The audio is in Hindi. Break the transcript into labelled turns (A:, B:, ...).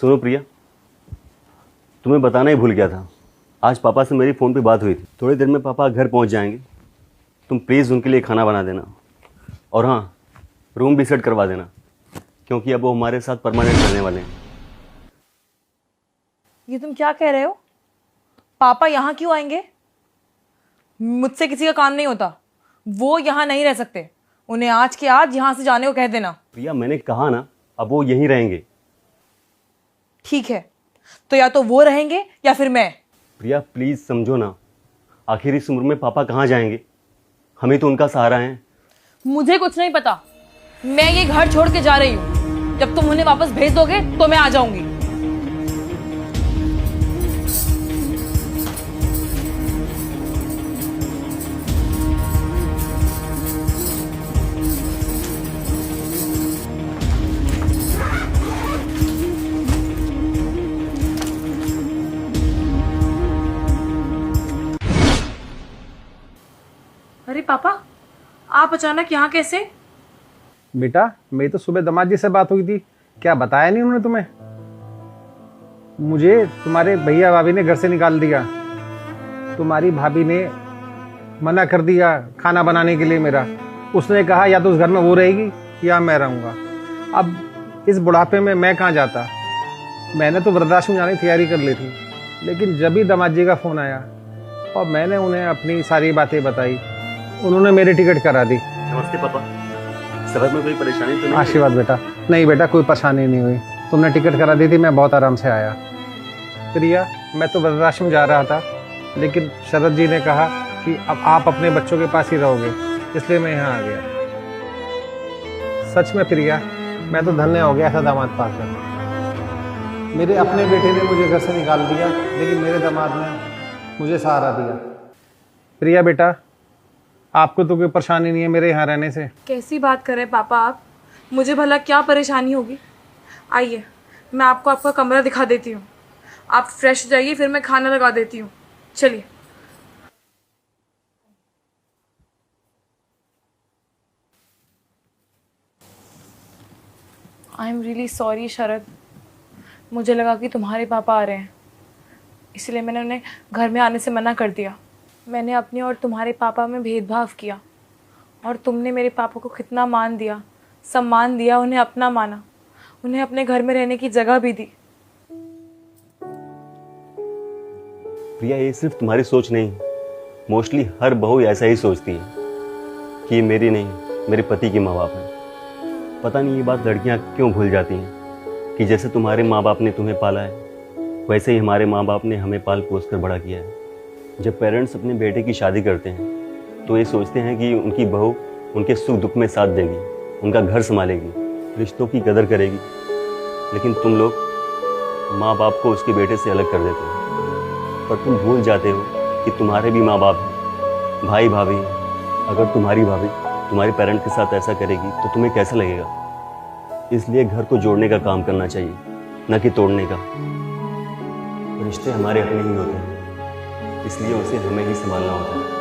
A: सुनो प्रिया, तुम्हें बताना ही भूल गया था। आज पापा से मेरी फ़ोन पे बात हुई थी। थोड़ी देर में पापा घर पहुंच जाएंगे। तुम प्लीज़ उनके लिए खाना बना देना, और हाँ, रूम भी सेट करवा देना, क्योंकि अब वो हमारे साथ परमानेंट रहने वाले हैं।
B: ये तुम क्या कह रहे हो? पापा यहाँ क्यों आएंगे? मुझसे किसी का काम नहीं होता। वो यहाँ नहीं रह सकते। उन्हें आज के आज यहाँ से जाने को कह देना।
A: प्रिया, मैंने कहा ना, अब वो यहीं रहेंगे।
B: ठीक है, तो या तो वो रहेंगे या फिर मैं।
A: प्रिया प्लीज़ समझो ना, आखिर इस उम्र में पापा कहाँ जाएंगे? हमें तो उनका सहारा है।
B: मुझे कुछ नहीं पता। मैं ये घर छोड़ के जा रही हूँ। जब तुम उन्हें वापस भेज दोगे तो मैं आ जाऊंगी। अरे पापा, आप अचानक यहाँ कैसे?
C: बेटा, मेरी तो सुबह दामाद जी से बात हुई थी। क्या बताया नहीं उन्होंने तुम्हें? मुझे तुम्हारे भैया भाभी ने घर से निकाल दिया। तुम्हारी भाभी ने मना कर दिया खाना बनाने के लिए मेरा। उसने कहा या तो उस घर में वो रहेगी या मैं रहूँगा। अब इस बुढ़ापे में मैं कहाँ जाता। मैंने तो वृद्धाश्रम जाने की तैयारी कर ली थी, लेकिन जब ही दामाद जी का फ़ोन आया और मैंने उन्हें अपनी सारी बातें बताई, उन्होंने मेरी टिकट करा दी।
A: नमस्ते पापा, सफर में कोई परेशानी तो नहीं?
C: आशीर्वाद बेटा। नहीं बेटा, कोई परेशानी नहीं हुई। तुमने टिकट करा दी थी, मैं बहुत आराम से आया। प्रिया, मैं तो वृद्धाश्रम जा रहा था, लेकिन शरद जी ने कहा कि अब आप अपने बच्चों के पास ही रहोगे, इसलिए मैं यहाँ आ गया। सच में प्रिया, मैं तो धन्य हो गया ऐसा दामाद पाकर। मेरे अपने बेटे ने मुझे घर से निकाल दिया, लेकिन मेरे दामाद ने मुझे सहारा दिया। प्रिया बेटा, आपको तो कोई परेशानी नहीं है मेरे यहाँ रहने से?
B: कैसी बात कर रहे हैं पापा आप? मुझे भला क्या परेशानी होगी? आइए, मैं आपको आपका कमरा दिखा देती हूँ। आप फ्रेश हो जाइए, फिर मैं खाना लगा देती हूँ। चलिए। आई एम रियली सॉरी शरद। मुझे लगा कि तुम्हारे पापा आ रहे हैं, इसलिए मैंने उन्हें घर में आने से मना कर दिया। मैंने अपने और तुम्हारे पापा में भेदभाव किया, और तुमने मेरे पापा को कितना मान दिया, सम्मान दिया, उन्हें अपना माना, उन्हें अपने घर में रहने की जगह भी दी।
A: प्रिया, ये सिर्फ तुम्हारी सोच नहीं, मोस्टली हर बहू ऐसा ही सोचती है कि ये मेरी नहीं, मेरे पति के माँ बाप हैं। पता नहीं ये बात लड़कियाँ क्यों भूल जाती हैं कि जैसे तुम्हारे माँ बाप ने तुम्हें पाला है, वैसे ही हमारे माँ बाप ने हमें पाल पोस कर बड़ा किया है। जब पेरेंट्स अपने बेटे की शादी करते हैं तो ये सोचते हैं कि उनकी बहू उनके सुख दुख में साथ देगी, उनका घर संभालेगी, रिश्तों की कदर करेगी। लेकिन तुम लोग माँ बाप को उसके बेटे से अलग कर देते हो, पर तुम भूल जाते हो कि तुम्हारे भी माँ बाप हैं, भाई भाभी हैं। अगर तुम्हारी भाभी तुम्हारे पेरेंट के साथ ऐसा करेगी तो तुम्हें कैसा लगेगा? इसलिए घर को जोड़ने का काम करना चाहिए, न कि तोड़ने का। रिश्ते हमारे अपने ही होते हैं, इसलिए उसे हमें ही संभालना होता है।